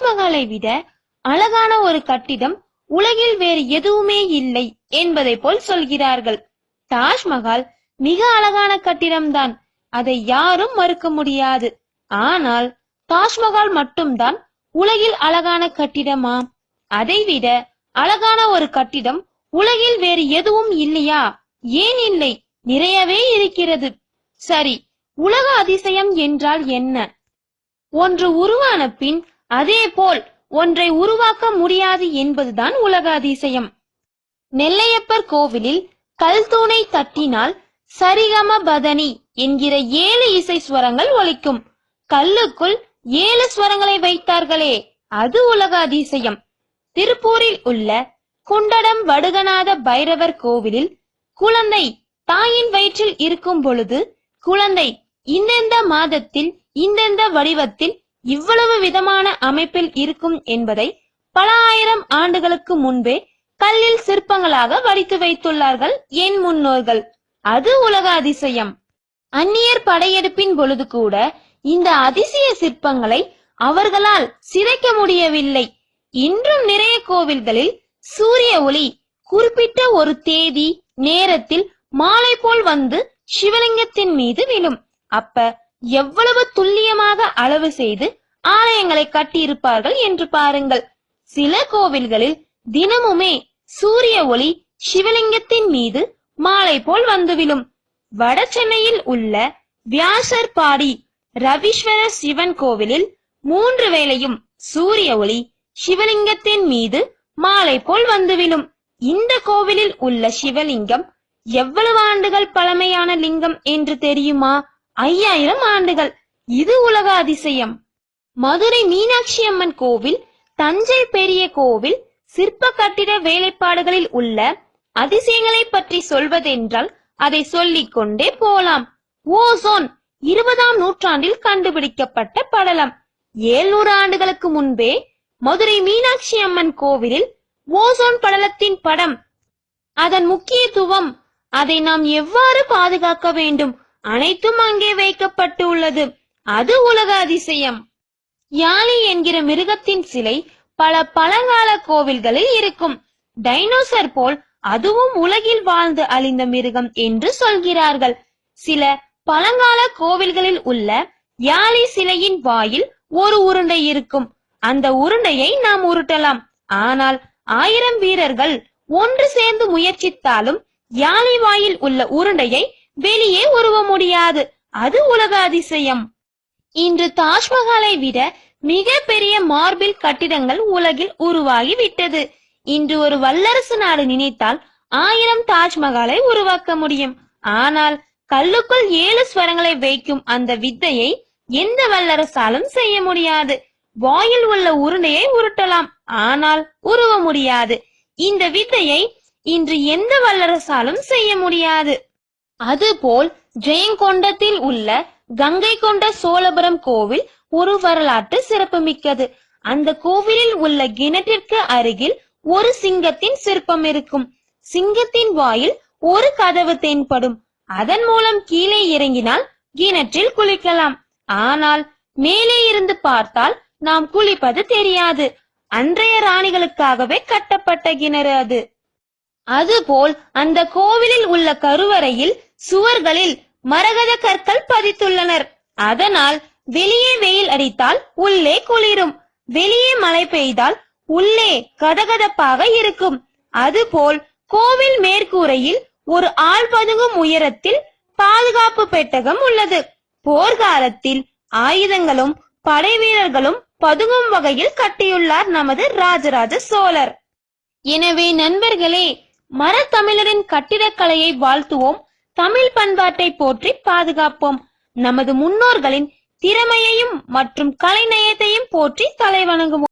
தாஜ்மஹாலை விட அழகான ஒரு கட்டிடம் உலகில் வேறு எதுவுமே இல்லை என்பதை போல் சொல்கிறார்கள். தாஜ்மஹால் மிக அழகான கட்டிடம்தான், அதை யாரும் மறுக்க முடியாது. ஆனால் தாஜ்மஹால் மட்டும்தான் உலகில் அழகான கட்டிடமா? அதைவிட அழகான ஒரு கட்டிடம் உலகில் வேறு எதுவும் இல்லையா? ஏன் இல்லை, நிறையவே இருக்கிறது. சரி, உலக அதிசயம் என்றால் என்ன? ஒன்று உருவான பின் அதே போல் ஒன்றை உருவாக்க முடியாது என்பதுதான் உலக அதிசயம். நெல்லையப்பர் கோவிலில் கல் தூணை தட்டினால் சரிகம பதனி என்கிற 7 இசை ஸ்வரங்கள் ஒலிக்கும். கல்லுக்குள் 7 ஸ்வரங்களை வைத்தார்களே, அது உலக அதிசயம். திருப்பூரில் உள்ள குண்டடம் வடுகநாத பைரவர் கோவிலில் குழந்தை தாயின் வயிற்றில் இருக்கும் பொழுது குழந்தை இந்தெந்த மாதத்தில் இந்தெந்த வடிவத்தில் இவ்வளவு விதமான அமைப்பில் இருக்கும் என்பதை பல ஆயிரம் ஆண்டுகளுக்கு முன்பே கல்லில் சிற்பங்களாக வடித்து வைத்துள்ளார்கள் என் முன்னோர்கள். அது உலக அதிசயம். அந்நியர் படையெடுப்பின் பொழுது கூட இந்த அதிசய சிற்பங்களை அவர்களால் சிதைக்க முடியவில்லை. இன்றும் நிறைய கோவில்களில் சூரிய ஒளி குறிப்பிட்ட ஒரு தேதி நேரத்தில் மாலை போல் வந்து சிவலிங்கத்தின் மீது விழும். அப்ப எவ்வளவு துல்லியமாக அளவு செய்து ஆலயங்களை கட்டியிருப்பார்கள் என்று பாருங்கள். சில கோவில்களில் தினமுமே சூரிய ஒளி சிவலிங்கத்தின் மீது மாலை போல் வந்து விழும். வட சென்னையில் உள்ள வியாசர்பாடி ரவீஸ்வர சிவன் கோவிலில் 3 வேளையும் சூரிய ஒளி சிவலிங்கத்தின் மீது மாலை போல் வந்து விழும். இந்த கோவிலில் உள்ள சிவலிங்கம் எவ்வளவு ஆண்டுகள் பழமையான லிங்கம் என்று தெரியுமா? 5000 ஆண்டுகள். இது உலக அதிசயம். மதுரை மீனாட்சி அம்மன் கோவில், தஞ்சை பெரிய கோவில் சிற்ப கட்டிட வேலைப்பாடுகளில் உள்ள அதிசயங்களை பற்றி சொல்வதென்றால் அதை சொல்லிக் கொண்டே போலாம். ஓசோன் 20ஆம் நூற்றாண்டில் கண்டுபிடிக்கப்பட்ட படலம். 700 ஆண்டுகளுக்கு முன்பே மதுரை மீனாட்சி அம்மன் கோவிலில் ஓசோன் படலத்தின் படம், அதன் முக்கியத்துவம், அதை நாம் எவ்வாறு பாதுகாக்க வேண்டும், அனைத்தும் அங்கே வைக்கப்பட்டு உள்ளது. அது உலக அதிசயம். யாளி என்கிற மிருகத்தின் சிலை பல பழங்கால கோவில்களில் இருக்கும். டைனோசர் போல் அதுவும் உலகில் வாழ்ந்து அழிந்த மிருகம் என்று சொல்கிறார்கள். சில பழங்கால கோவில்களில் உள்ள யாளி சிலையின் வாயில் ஒரு உருண்டை இருக்கும். அந்த உருண்டையை நாம் உருட்டலாம். ஆனால் 1000 வீரர்கள் ஒன்று சேர்ந்து முயற்சித்தாலும் யாளி வாயில் உள்ள உருண்டையை வெளியே உருவ முடியாது. அது உலக அதிசயம். இன்று தாஜ்மஹாலை விட மிக பெரிய மார்பிள் கட்டிடங்கள் உலகில் உருவாகி விட்டது. இன்று ஒரு வல்லரசு நாடு நினைத்தால் 1000 தாஜ்மஹாலை உருவாக்க முடியும். ஆனால் கல்லுக்குள் 7 ஸ்வரங்களை வைக்கும் அந்த வித்தையை எந்த வல்லரசாலும் செய்ய முடியாது. வாயில் உள்ள உருண்டையை உருட்டலாம், ஆனால் உருவ முடியாது. இந்த வித்தையை இன்று எந்த வல்லரசாலும் செய்ய முடியாது. அதுபோல் ஜெயங்கொண்டத்தில் உள்ள கங்கை கொண்ட சோழபுரம் கோவில் ஒரு வரலாற்று சிறப்பு மிக்கது. அந்த கோவிலில் உள்ள கிணற்றிற்கு அருகில் ஒரு சிங்கத்தின் சிற்பம் இருக்கும். சிங்கத்தின் வாயில் ஒரு கதவு தென்படும். அதன் மூலம் கீழே இறங்கினால் கிணற்றில் குளிக்கலாம். ஆனால் மேலே இருந்து பார்த்தால் நாம் குளிப்பது தெரியாது. அன்றைய ராணிகளுக்காகவே கட்டப்பட்ட கிணறு அது. அதுபோல் அந்த கோவிலில் உள்ள கருவறையில் சுவர்களில் மரகத கற்கள் பதித்துள்ளனர். அதனால் வெளியே வெயில் அடித்தால் உள்ளே குளிரும், வெளியே மழை பெய்தால் உள்ளே கதகதப்பாக இருக்கும். அதுபோல் கோவில் மேற்கூரையில் ஒரு ஆள் பதுங்கும் உயரத்தில் பாதுகாப்பு பெட்டகம் உள்ளது. போர்க்காலத்தில் ஆயுதங்களும் படை வீரர்களும் பதுங்கும் வகையில் கட்டியுள்ளார் நமது ராஜராஜ சோழர். எனவே நண்பர்களே, மரத்தமிழரின் கட்டிடக்கலையை வாழ்த்துவோம், தமிழ் பண்பாட்டை போற்றி பாதுகாப்போம். நமது முன்னோர்களின் திறமையையும் மற்றும் கலைநயத்தையும் போற்றி தலை வணங்குவோம்.